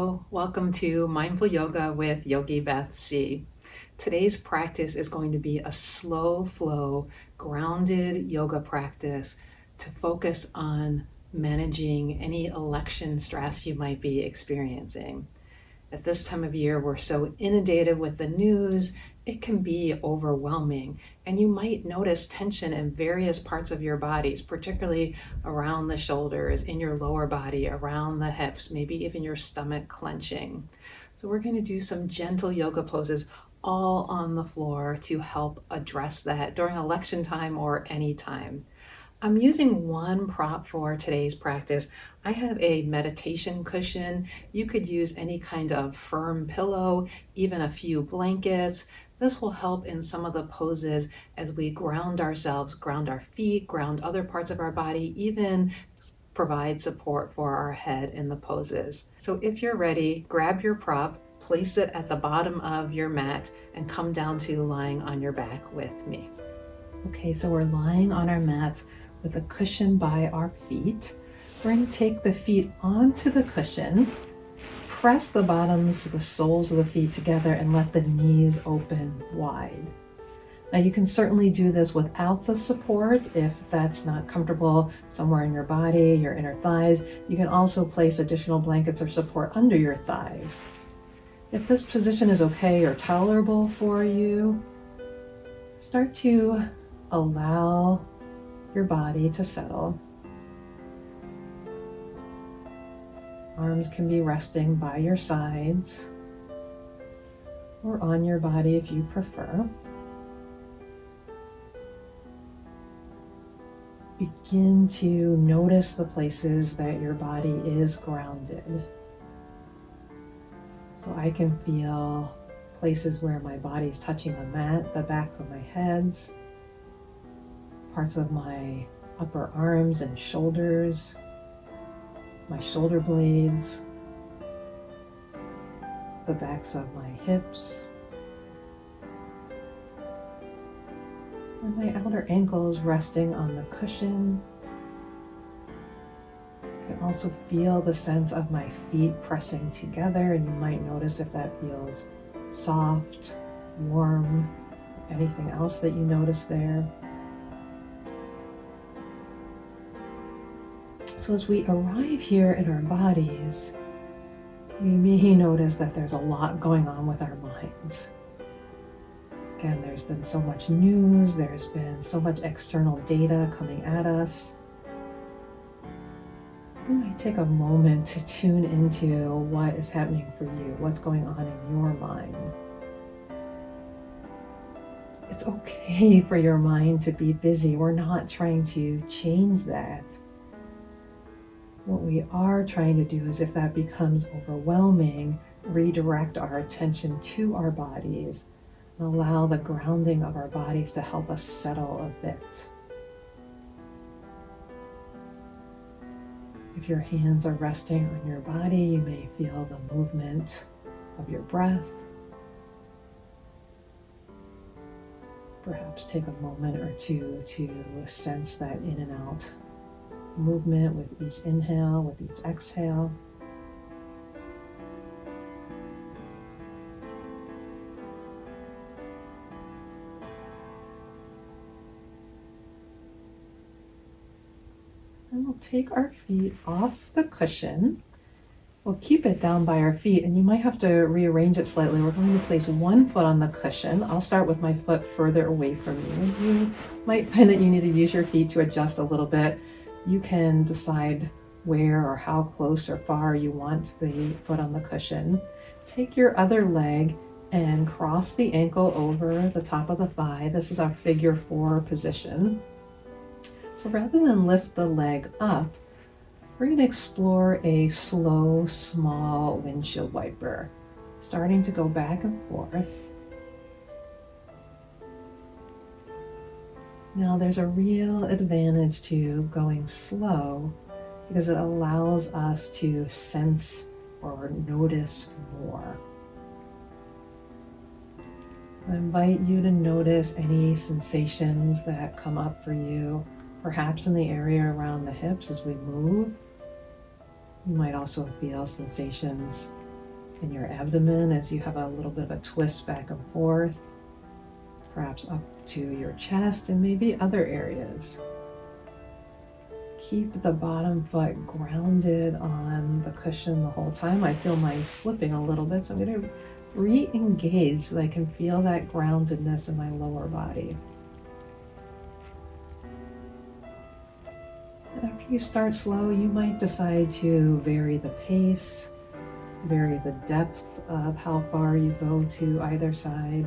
Hello, welcome to Mindful Yoga with Yogi Beth C. Today's practice is going to be a slow flow, grounded yoga practice to focus on managing any election stress you might be experiencing. At this time of year, we're so inundated with the news, it can be overwhelming, and you might notice tension in various parts of your bodies, particularly around the shoulders, in your lower body, around the hips, maybe even your stomach clenching. So we're going to do some gentle yoga poses all on the floor to help address that during election time or any time. I'm using one prop for today's practice. I have a meditation cushion. You could use any kind of firm pillow, even a few blankets. This will help in some of the poses as we ground ourselves, ground our feet, ground other parts of our body, even provide support for our head in the poses. So if you're ready, grab your prop, place it at the bottom of your mat, and come down to lying on your back with me. Okay, so we're lying on our mats with a cushion by our feet. We're going to take the feet onto the cushion, press the bottoms, the soles of the feet together, and let the knees open wide. Now you can certainly do this without the support if that's not comfortable somewhere in your body, your inner thighs. You can also place additional blankets or support under your thighs. If this position is okay or tolerable for you, start to allow your body to settle. Arms can be resting by your sides or on your body if you prefer. Begin to notice the places that your body is grounded. So I can feel places where my body's touching the mat, the back of my heads, parts of my upper arms and shoulders, my shoulder blades, the backs of my hips, and my outer ankles resting on the cushion. You can also feel the sense of my feet pressing together, and you might notice if that feels soft, warm, anything else that you notice there. So as we arrive here in our bodies, we may notice that there's a lot going on with our minds. Again, there's been so much news, there's been so much external data coming at us. You might take a moment to tune into what is happening for you, what's going on in your mind. It's okay for your mind to be busy. We're not trying to change that. What we are trying to do is, if that becomes overwhelming, redirect our attention to our bodies and allow the grounding of our bodies to help us settle a bit. If your hands are resting on your body, you may feel the movement of your breath. Perhaps take a moment or two to sense that in and out movement with each inhale, with each exhale. And we'll take our feet off the cushion. We'll keep it down by our feet, and you might have to rearrange it slightly. We're going to place one foot on the cushion. I'll start with my foot further away from you. You might find that you need to use your feet to adjust a little bit. You can decide where or how close or far you want the foot on the cushion. Take your other leg and cross the ankle over the top of the thigh. This is our figure 4 position. So rather than lift the leg up, we're going to explore a slow, small windshield wiper, starting to go back and forth. Now there's a real advantage to going slow because it allows us to sense or notice more. I invite you to notice any sensations that come up for you, perhaps in the area around the hips as we move. You might also feel sensations in your abdomen as you have a little bit of a twist back and forth, perhaps up to your chest and maybe other areas. Keep the bottom foot grounded on the cushion the whole time. I feel mine slipping a little bit, so I'm going to re-engage so that I can feel that groundedness in my lower body. And after you start slow, you might decide to vary the pace, vary the depth of how far you go to either side.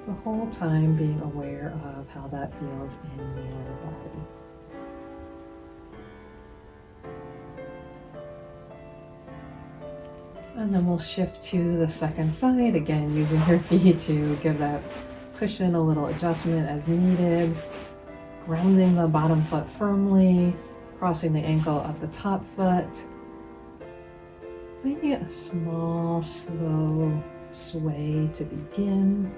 The whole time being aware of how that feels in your body. And then we'll shift to the second side, again using your feet to give that cushion a little adjustment as needed. Grounding the bottom foot firmly, crossing the ankle up the top foot. Finding a small, slow sway to begin.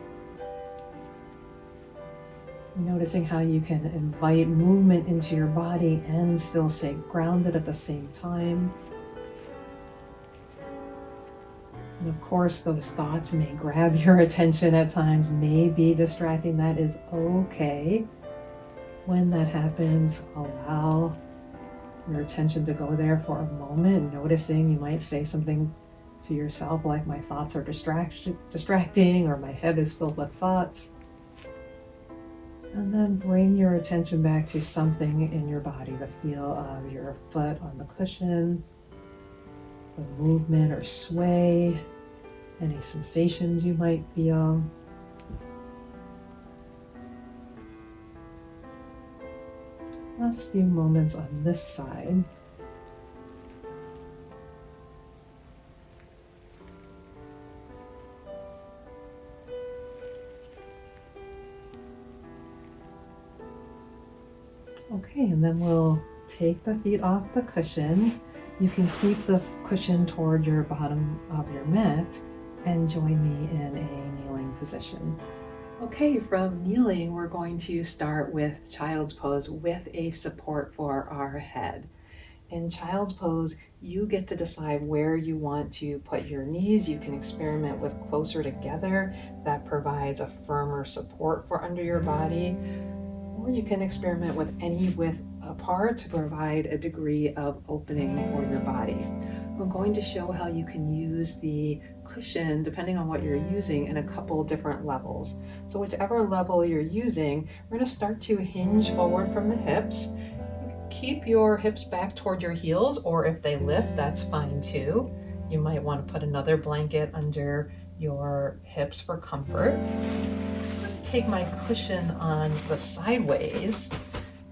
Noticing how you can invite movement into your body and still stay grounded at the same time. And of course, those thoughts may grab your attention at times, may be distracting. That is okay. When that happens, allow your attention to go there for a moment, noticing you might say something to yourself like, my thoughts are distracting, or my head is filled with thoughts. And then bring your attention back to something in your body, the feel of your foot on the cushion, the movement or sway, any sensations you might feel. Last few moments on this side. Okay, and then we'll take the feet off the cushion. You can keep the cushion toward your bottom of your mat and join me in a kneeling position. Okay, from kneeling, we're going to start with child's pose with a support for our head. In child's pose, you get to decide where you want to put your knees. You can experiment with closer together. That provides a firmer support for under your body. Or you can experiment with any width apart to provide a degree of opening for your body. I'm going to show how you can use the cushion, depending on what you're using, in a couple different levels. So whichever level you're using, we're going to start to hinge forward from the hips. Keep your hips back toward your heels, or if they lift, that's fine too. You might want to put another blanket under your hips for comfort. I'm going to take my cushion on the sideways.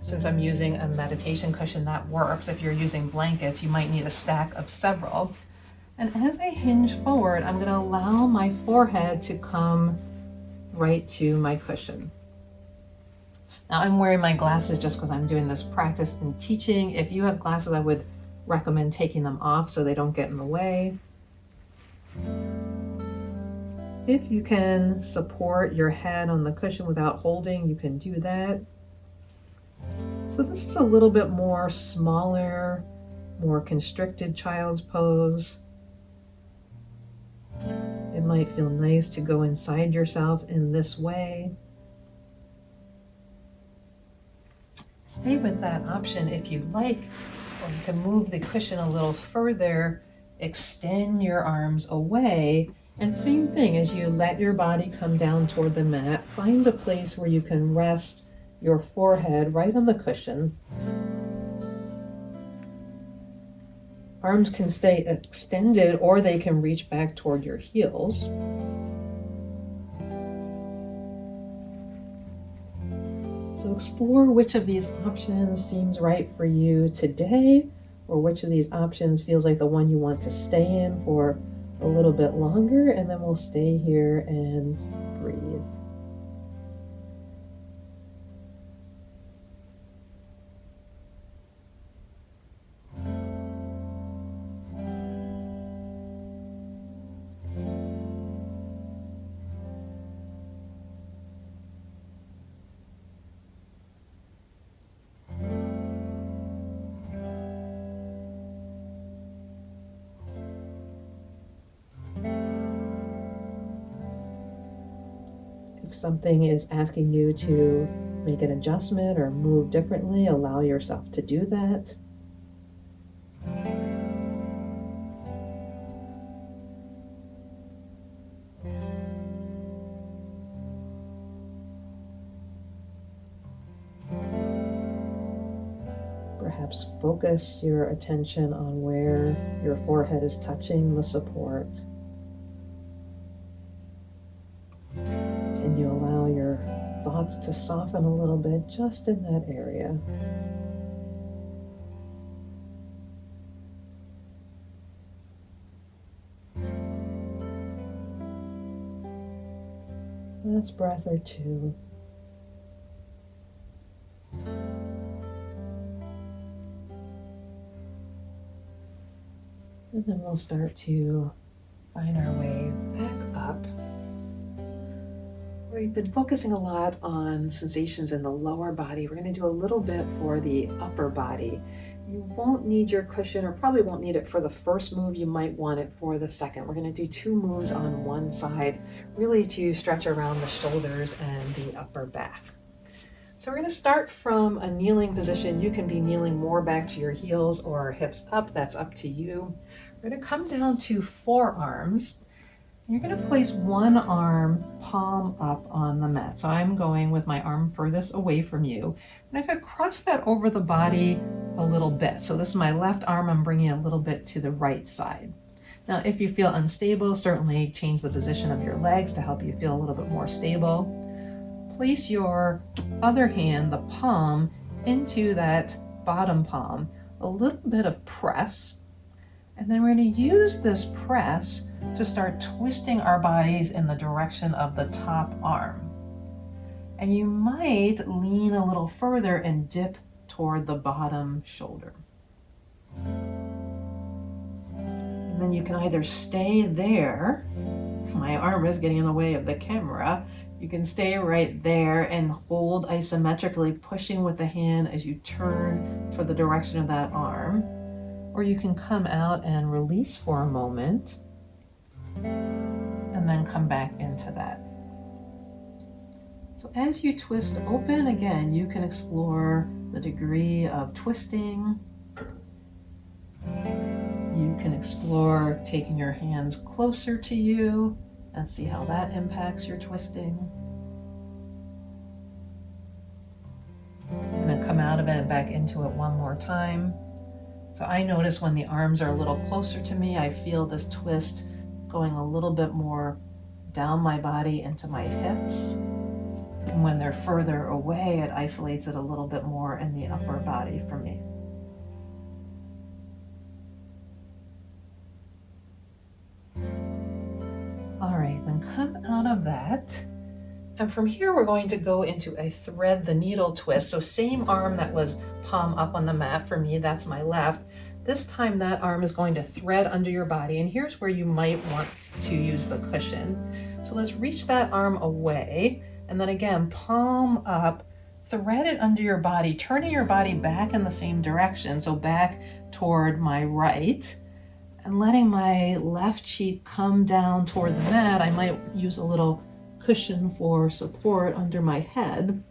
Since I'm using a meditation cushion, that works. If you're using blankets, you might need a stack of several. And as I hinge forward, I'm going to allow my forehead to come right to my cushion. Now I'm wearing my glasses just because I'm doing this practice in teaching. If you have glasses, I would recommend taking them off so they don't get in the way. If you can support your head on the cushion without holding, you can do that. So this is a little bit more smaller, more constricted child's pose. It might feel nice to go inside yourself in this way. Stay with that option if you'd like, or you can move the cushion a little further, extend your arms away, and same thing, as you let your body come down toward the mat, find a place where you can rest your forehead right on the cushion. Arms can stay extended, or they can reach back toward your heels. So explore which of these options seems right for you today, or which of these options feels like the one you want to stay in for a little bit longer, and then we'll stay here and breathe. If something is asking you to make an adjustment or move differently, allow yourself to do that. Perhaps focus your attention on where your forehead is touching the support. Can you allow your thoughts to soften a little bit just in that area? Last breath or two. And then we'll start to find our way back up. We've been focusing a lot on sensations in the lower body. We're going to do a little bit for the upper body. You won't need your cushion, or probably won't need it for the first move. You might want it for the second. We're going to do 2 moves on one side, really to stretch around the shoulders and the upper back. So we're going to start from a kneeling position. You can be kneeling more back to your heels or hips up. That's up to you. We're going to come down to forearms. You're going to place one arm palm up on the mat. So I'm going with my arm furthest away from you. And I'm going to cross that over the body a little bit. So this is my left arm. I'm bringing it a little bit to the right side. Now, if you feel unstable, certainly change the position of your legs to help you feel a little bit more stable. Place your other hand, the palm, into that bottom palm. A little bit of press. And then we're going to use this press to start twisting our bodies in the direction of the top arm. And you might lean a little further and dip toward the bottom shoulder. And then you can either stay there. My arm is getting in the way of the camera. You can stay right there and hold isometrically, pushing with the hand as you turn toward the direction of that arm. Or you can come out and release for a moment and then come back into that. So as you twist open, again, you can explore the degree of twisting. You can explore taking your hands closer to you and see how that impacts your twisting. I'm going to come out of it and back into it one more time. So I notice when the arms are a little closer to me, I feel this twist going a little bit more down my body into my hips. And when they're further away, it isolates it a little bit more in the upper body for me. All right, then come out of that. And from here, we're going to go into a thread the needle twist. So same arm that was palm up on the mat for me, that's my left. This time that arm is going to thread under your body. And here's where you might want to use the cushion. So let's reach that arm away. And then again, palm up, thread it under your body, turning your body back in the same direction. So back toward my right. And letting my left cheek come down toward the mat. I might use a little cushion for support under my head.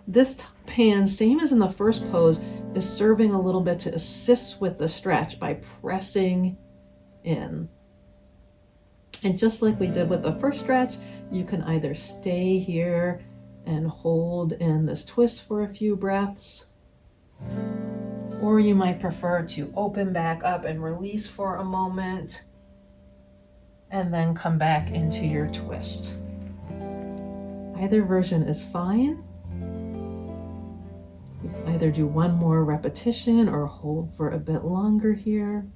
This hand, same as in the first pose, is serving a little bit to assist with the stretch by pressing in. And just like we did with the first stretch, you can either stay here and hold in this twist for a few breaths, or you might prefer to open back up and release for a moment and then come back into your twist. Either version is fine. You can either do one more repetition or hold for a bit longer here.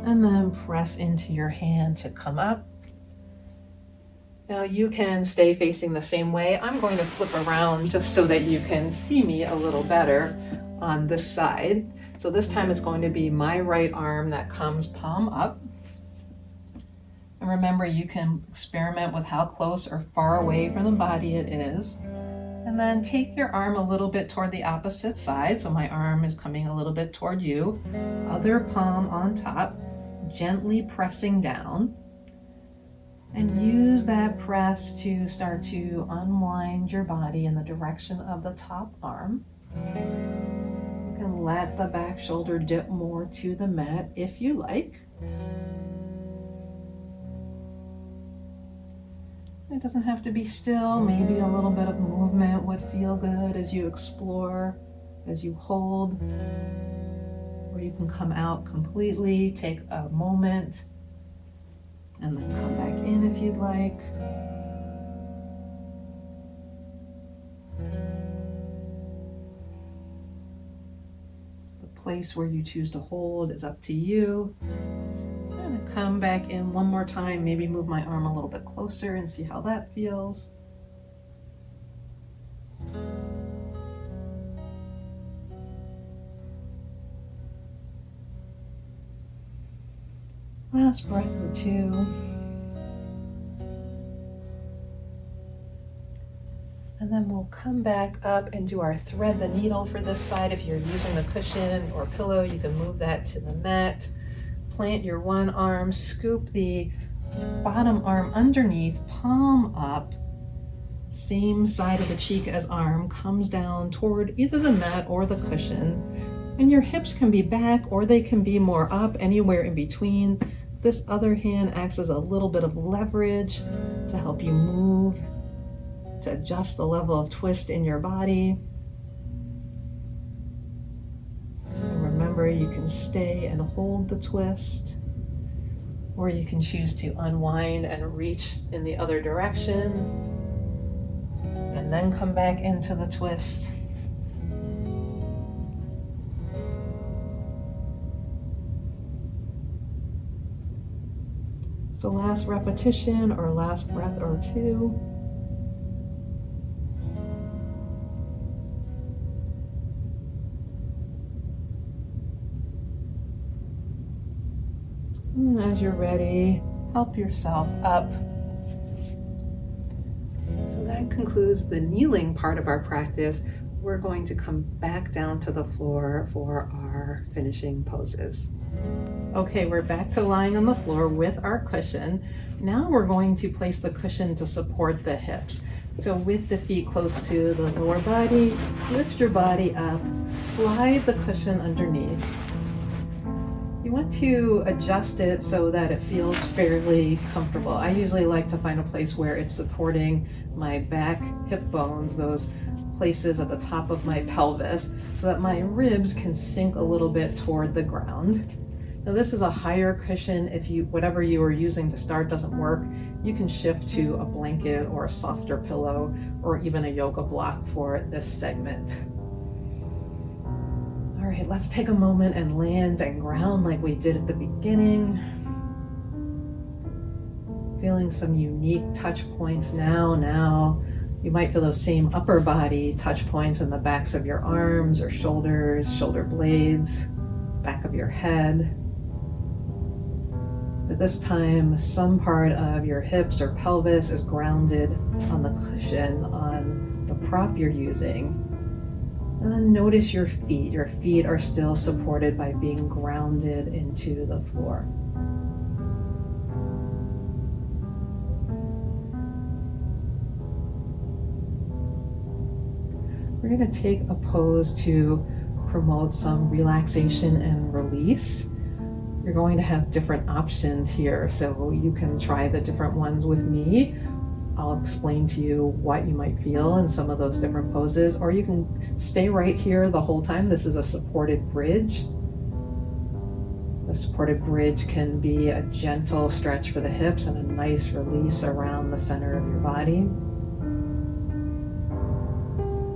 And then press into your hand to come up. Now you can stay facing the same way. I'm going to flip around just so that you can see me a little better on this side. So this time it's going to be my right arm that comes palm up. And remember, you can experiment with how close or far away from the body it is. And then take your arm a little bit toward the opposite side. So my arm is coming a little bit toward you. Other palm on top. gently pressing down. And use that press to start to unwind your body in the direction of the top arm. You can let the back shoulder dip more to the mat if you like. It doesn't have to be still. Maybe a little bit of movement would feel good as you explore, as you hold. Or you can come out completely, take a moment, and then come back in if you'd like. The place where you choose to hold is up to you. I'm going to come back in one more time, maybe move my arm a little bit closer and see how that feels. Last breath or two. And then we'll come back up and do our thread the needle for this side. If you're using the cushion or pillow, you can move that to the mat. Plant your one arm, scoop the bottom arm underneath, palm up, same side of the cheek as arm, comes down toward either the mat or the cushion. And your hips can be back or they can be more up, anywhere in between. This other hand acts as a little bit of leverage to help you move, to adjust the level of twist in your body. And remember, you can stay and hold the twist, or you can choose to unwind and reach in the other direction, and then come back into the twist. So last repetition or last breath or two. And as you're ready, help yourself up. So that concludes the kneeling part of our practice. We're going to come back down to the floor for our finishing poses. Okay, we're back to lying on the floor with our cushion. Now we're going to place the cushion to support the hips. So with the feet close to the lower body, lift your body up, slide the cushion underneath. You want to adjust it so that it feels fairly comfortable. I usually like to find a place where it's supporting my back hip bones, those places at the top of my pelvis, so that my ribs can sink a little bit toward the ground. Now this is a higher cushion. If whatever you are using to start doesn't work, you can shift to a blanket or a softer pillow or even a yoga block for this segment. All right, let's take a moment and land and ground like we did at the beginning. Feeling some unique touch points now. You might feel those same upper body touch points in the backs of your arms or shoulders, shoulder blades, back of your head. At this time, some part of your hips or pelvis is grounded on the cushion, on the prop you're using. And then notice your feet. Your feet are still supported by being grounded into the floor. We're going to take a pose to promote some relaxation and release. You're going to have different options here, so you can try the different ones with me. I'll explain to you what you might feel in some of those different poses, or you can stay right here the whole time. This is a supported bridge. The supported bridge can be a gentle stretch for the hips and a nice release around the center of your body.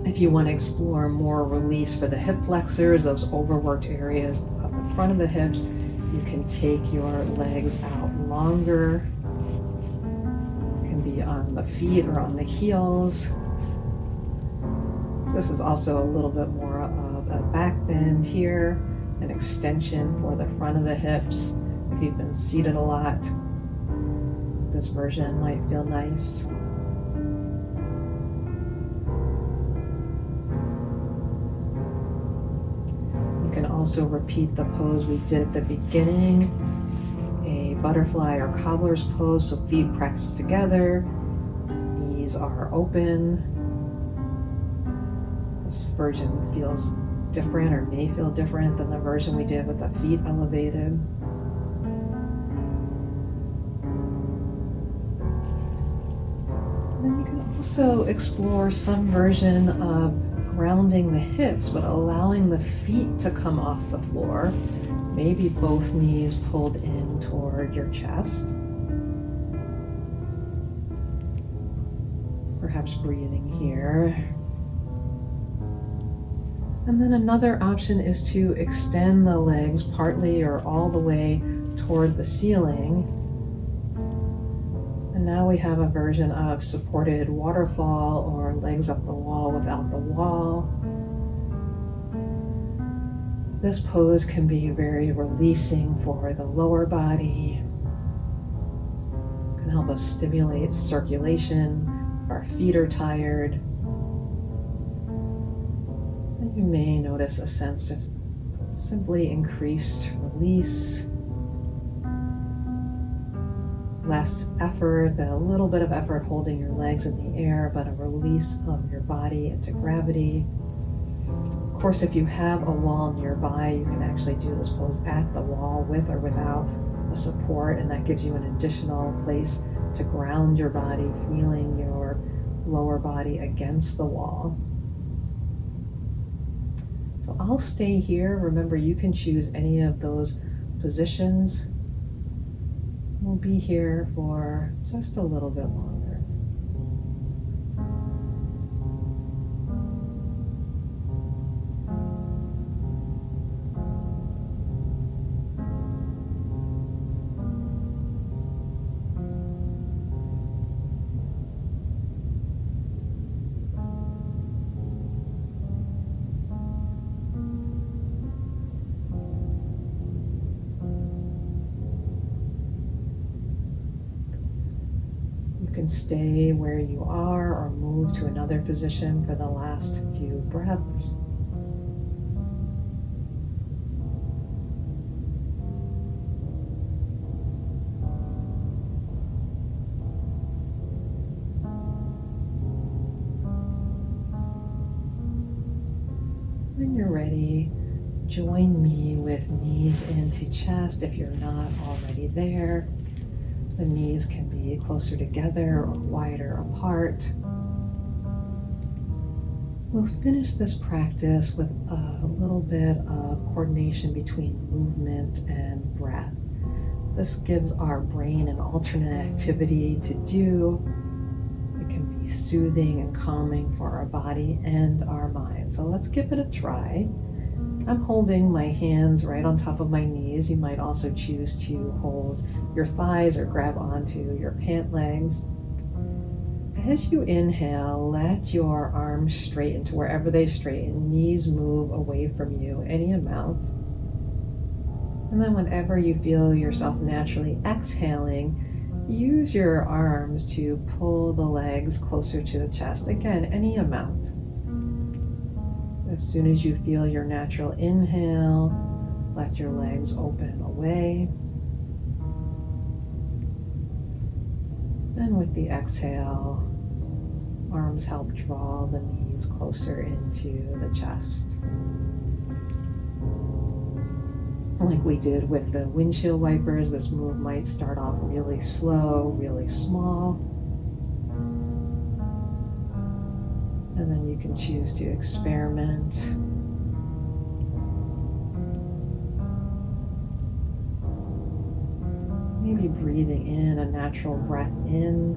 If you want to explore more release for the hip flexors, those overworked areas at the front of the hips, you can take your legs out longer. It can be on the feet or on the heels. This is also a little bit more of a back bend here, an extension for the front of the hips. If you've been seated a lot, this version might feel nice. You can also repeat the pose we did at the beginning. butterfly or cobbler's pose, so feet pressed together, knees are open. This version feels different or may feel different than the version we did with the feet elevated. And then you can also explore some version of grounding the hips, but allowing the feet to come off the floor. Maybe both knees pulled in toward your chest. Perhaps breathing here. And then another option is to extend the legs partly or all the way toward the ceiling. And now we have a version of supported waterfall or legs up the wall without the wall. This pose can be very releasing for the lower body. It can help us stimulate circulation if our feet are tired. And you may notice a sense of simply increased release. Less effort, a little bit of effort holding your legs in the air, but a release of your body into gravity. Of course, if you have a wall nearby, you can actually do this pose at the wall with or without a support, and that gives you an additional place to ground your body, feeling your lower body against the wall. So I'll stay here. Remember, you can choose any of those positions. We'll be here for just a little bit longer. You can stay where you are or move to another position for the last few breaths. When you're ready, join me with knees into chest if you're not already there. The knees can be closer together or wider apart. We'll finish this practice with a little bit of coordination between movement and breath. This gives our brain an alternate activity to do. It can be soothing and calming for our body and our mind. So let's give it a try. I'm holding my hands right on top of my knees. You might also choose to hold your thighs or grab onto your pant legs. As you inhale, let your arms straighten to wherever they straighten. Knees move away from you any amount. And then whenever you feel yourself naturally exhaling, use your arms to pull the legs closer to the chest. Again, any amount. As soon as you feel your natural inhale, let your legs open away. And with the exhale, arms help draw the knees closer into the chest. Like we did with the windshield wipers, this move might start off really slow, really small. And then you can choose to experiment. Maybe breathing in a natural breath in.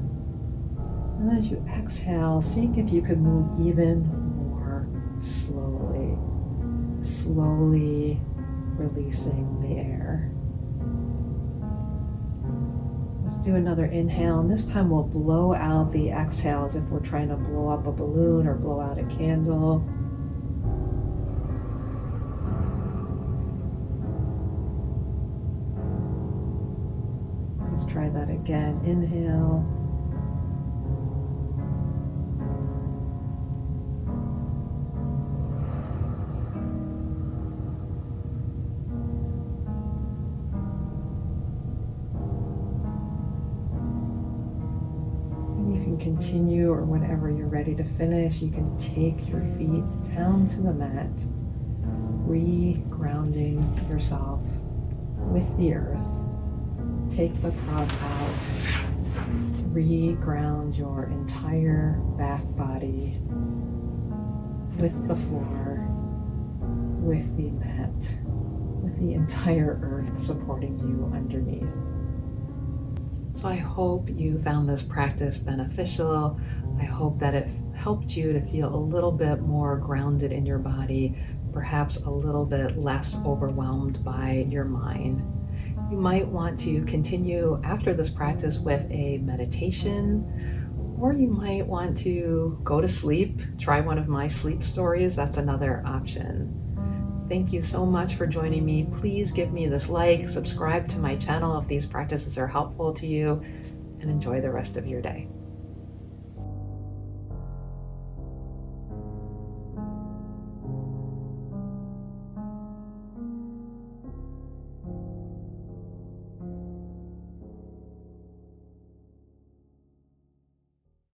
And then as you exhale, seeing if you could move even more slowly. Slowly releasing the air. Let's do another inhale, and this time we'll blow out the exhales if we're trying to blow up a balloon or blow out a candle. Let's try that again. Inhale. continue, or whenever you're ready to finish, you can take your feet down to the mat, re-grounding yourself with the earth. Take the prop out, re-ground your entire back body with the floor, with the mat, with the entire earth supporting you underneath. So I hope you found this practice beneficial. I hope that it helped you to feel a little bit more grounded in your body, perhaps a little bit less overwhelmed by your mind. You might want to continue after this practice with a meditation, or you might want to go to sleep, try one of my sleep stories. That's another option. Thank you so much for joining me. Please give me this like, subscribe to my channel if these practices are helpful to you, and enjoy the rest of your day.